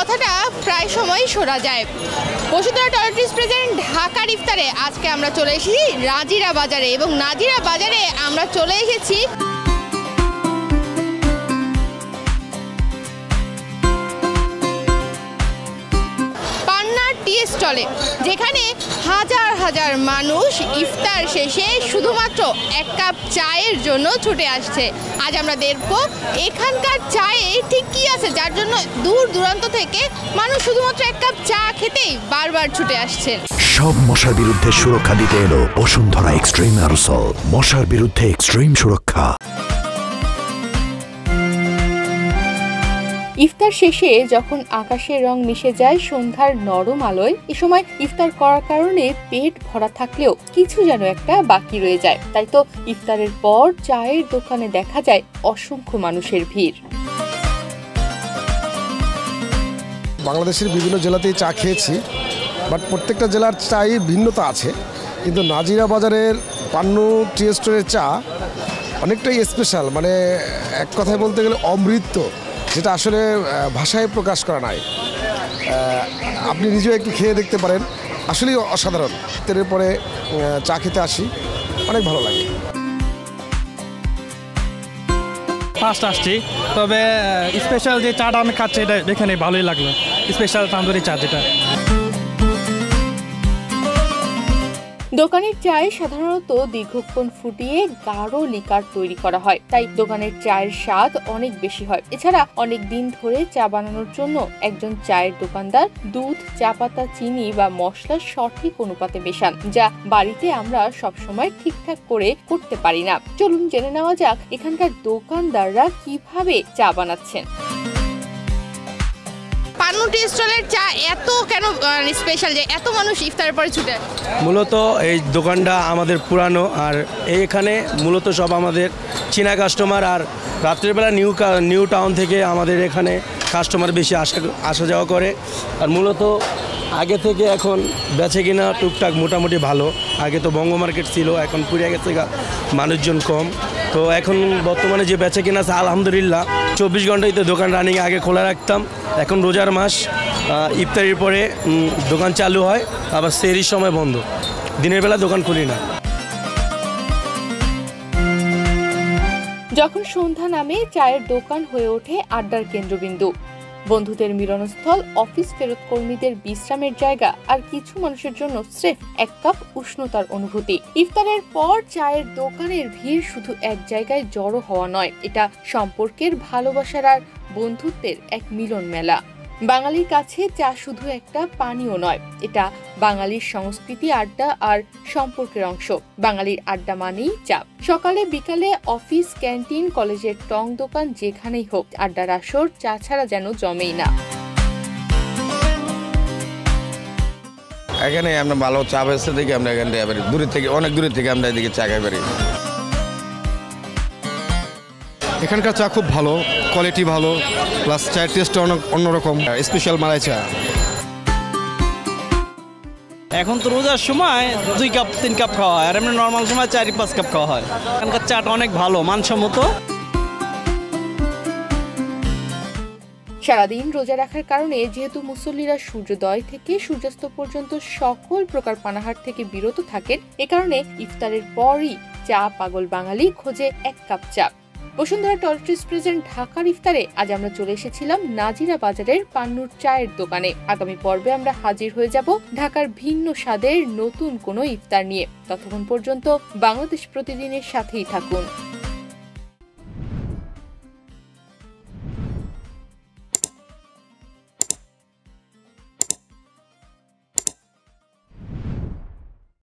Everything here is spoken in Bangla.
কথাটা প্রায় সময়ই শোনা যায়। বসুন্ধরা টয়লেট্রিজ প্রেজেন্ট ঢাকার ইফতারে আজকে আমরা চলে এসেছি নাজিরা বাজারে, এবং নাজিরা বাজারে আমরা চলে এসেছি টি স্টলে, যেখানে হাজার হাজার মানুষ ইফতার শেষে শুধুমাত্র এক কাপ চায়ের জন্য ছুটে আসছে। আজ আমরা দেখবো এখানকার চায়ে ঠিক কি আছে যার জন্য দূর দূরান্ত থেকে মানুষ শুধুমাত্র এক কাপ চা খেতেই বারবার ছুটে আসছেন। সব মশার বিরুদ্ধে সুরক্ষা দিতে এলো বসুন্ধরা এক্সট্রিম অ্যারোসল, মশার বিরুদ্ধে এক্সট্রিম সুরক্ষা। ইফতার শেষে যখন আকাশের রং মিশে যায় সন্ধ্যার নরম আলোয়, এ সময় ইফতার করার কারণে পেট ভরা থাকলেও কিছু যেন একটা বাকি রয়ে যায়। তাই তো ইফতারের পর চায়ের দোকানে দেখা যায় অসংখ্য মানুষের ভিড়। বাংলাদেশের বিভিন্ন জেলাতেই চা খেয়েছি, বাট প্রত্যেকটা জেলার চায়ের ভিন্নতা আছে, কিন্তু নাজিরা বাজারের পান্নু টি স্টোরের চা অনেকটাই স্পেশাল, মানে এক কথায় বলতে গেলে অমৃত, যেটা আসলে ভাষায় প্রকাশ করা নাই। আপনি নিজেও একটু খেয়ে দেখতে পারেন, আসলেই অসাধারণ। এরপরে চা খেতে আসি, অনেক ভালো লাগে। ফার্স্ট আসছি, তবে স্পেশাল যে চাটা আমি খাচ্ছি এটা এখানে ভালোই লাগলো, স্পেশাল তান্দুরি চা যেটা। দোকানের চায়ে সাধারণত দীর্ঘক্ষণ ফুটিয়ে গাঢ় লিকার তৈরি করা হয়, তাই দোকানের চায়ের স্বাদ অনেক বেশি হয়। এছাড়া অনেক দিন ধরে চা বানানোর জন্য একজন চায়ের দোকানদার দুধ, চা পাতা, চিনি বা মশলা সঠিক অনুপাতে মেশান, যা বাড়িতে আমরা সবসময় ঠিকঠাক করে করতে পারি না। চলুন জেনে নেওয়া যাক এখানকার দোকানদাররা কিভাবে চা বানাচ্ছেন। পান্নু টি স্টলের চা এত কেন স্পেশাল যে এত মানুষ ইফতারের পরে ছুটে? মূলত এই দোকানটা আমাদের পুরানো, আর এইখানে মূলত সব আমাদের চীনা কাস্টমার, আর রাত্রিবেলা নিউ টাউন থেকে আমাদের এখানে কাস্টমার বেশি আসা যাওয়া করে। আর মূলত আগে থেকে এখন বেচে কিনা টুকটাক মোটামুটি ভালো। আগে তো বঙ্গ মার্কেট ছিল, এখন পুড়িয়ে গেছে, মানুষজন কম। তো এখন বর্তমানে যে বেচে কিনা আছে আলহামদুলিল্লাহ। 24 ঘন্টাই তো দোকান রানিং, আগে খোলা রাখতাম। এখন রোজার মাস, ইফতারির পরে দোকান চালু হয়, আবার সেহরির সময় বন্ধ। দিনের বেলা দোকান খুলি না। যখন সন্ধ্যা নামে চায়ের দোকান হয়ে ওঠে আড্ডার কেন্দ্রবিন্দু, বন্ধুদের মিলনস্থল, অফিস ফেরত কর্মীদের বিশ্রামের জায়গা, আর কিছু মানুষের জন্য স্রেফ এক কাপ উষ্ণতার অনুভূতি। ইফতারের পর চায়ের দোকানের ভিড় শুধু এক জায়গায় জড়ো হওয়া নয়, এটা সম্পর্কের, ভালোবাসার আর বন্ধুত্বের এক মিলন মেলা। বাঙালির কাছে চা শুধু একটা পানীয় নয়, এটা বাঙালির সংস্কৃতি, আড্ডা আর সম্পর্কের অংশ। বাঙালির আড্ডা মানেই চা। সকালে বিকালে, অফিস, ক্যান্টিন, কলেজের টং দোকান, যেখানেই হোক আড্ডার আসর চা ছাড়া যেন জমেই না। এখানে আমরা ভালো চা বেচতে দেখি, আমরা এখান থেকে দূরের থেকে, অনেক দূরের থেকে আমরা এদিকে চা খাই পারি। এখানকার চা খুব ভালো, কোয়ালিটি ভালো, প্লাস চায়ের টেস্টটা অন্যরকম, স্পেশাল মালাই চা। এখন তো রোজার সময় 2 কাপ 3 কাপ খাওয়া হয়, আর এমনি নর্মাল সময় 4-5 কাপ খাওয়া হয়। এখানকার চাটা অনেক ভালো, মানসম্মত। সারাদিন রোজা রাখার কারণে যেহেতু মুসল্লিরা সূর্যোদয় থেকে সূর্যাস্ত পর্যন্ত সকল প্রকার পানাহার থেকে বিরত থাকেন, এ কারণে ইফতারের পরই চা পাগল বাঙালি খোঁজে এক কাপ চা। বসুন্ধরা টয়লেট্রিজ প্রেজেন্ট ঢাকার ইফতারে আজ আমরা চলে এসেছিলাম নাজিরা বাজারের পান্নুর চায়ের দোকানে। আগামী পর্বে আমরা হাজির হয়ে যাব ঢাকার ভিন্ন স্বাদের নতুন কোনো ইফতার নিয়ে। ততক্ষণ পর্যন্ত বাংলাদেশ প্রতিদিনের সাথেই থাকুন।